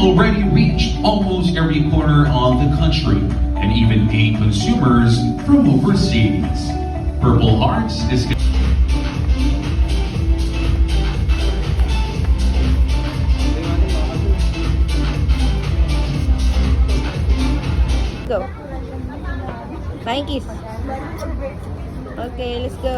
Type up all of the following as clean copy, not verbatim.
already reached almost every corner of the country and even gained consumers from overseas. Purple Hearts is Go. Flying kiss. Okay, let's go.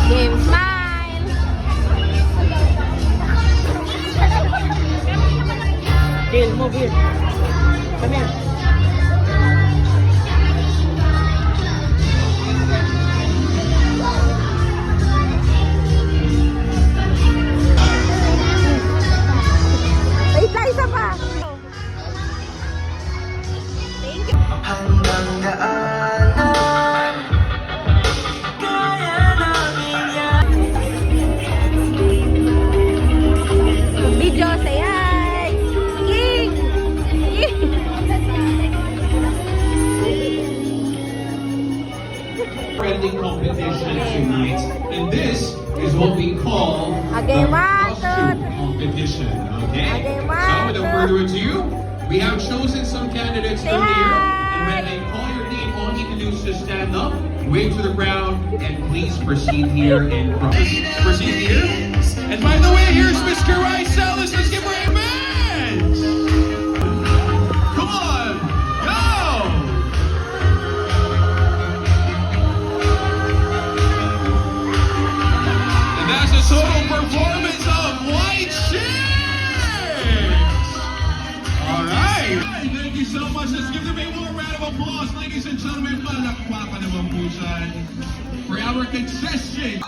Game smile. Jill, move here. Come here. Wait lang, isa pa. Thank you. Video sayay. King. trending competition tonight, and this is what we call Okay, the one, costume two. competition. Okay? Okay, So one, without two. further ado, we have chosen some candidates Say earlier, and hi. when I call your name, all you can do is just stand up, wave to the crowd, and please proceed here in front. Proceed here. And by the way, here's Mr. Rice Ellis. Let's give her a hand. Come on, go! And that's a total performance of White Chicks! Alright! Thank you so much. Let's give them a more round of applause, ladies and gentlemen. Palakpakan naman po dyan for our contestant.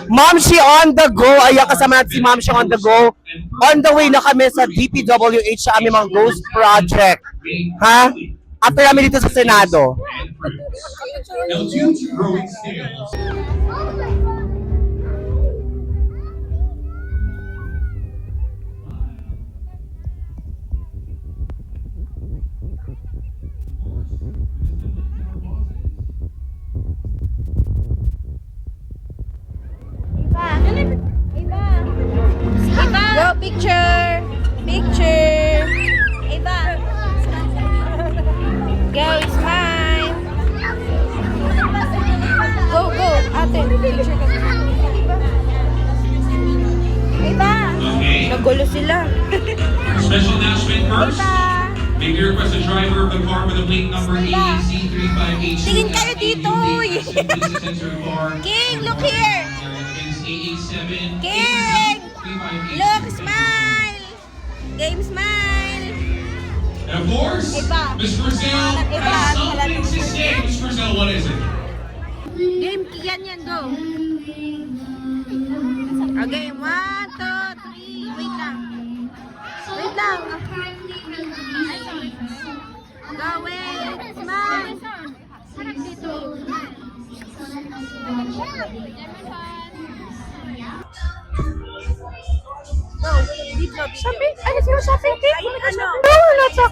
Momshi on the go! Ayan, kasama natin si Momshi on the go. On the way na kami sa DPWH sa aming mga Ghost Project. Ha? After namin dito sa Senado. Now, due to growing sales, Go, picture! Picture! Eva! Go, smile! Go, go! Ate, picture ka. Eva! okay. Nagulo sila. Special announcement first. Eva! May we request the driver of the car with the plate number Sila. AAC3582. Tingin kayo dito, uy. Please enter the car. King, look here! Against AA7. King! Look, smile! Game smile! And of course, Iba. Miss Brazil Iba. has something to say. Miss Brazil, what is it? Game, yan, go! Okay, 1, 2, 3. Wait lang. Wait lang. Go, wait. Smile. Harap dito. Go. Dito. Shopping? Ano sila shopping? Ay, ano? No, not sa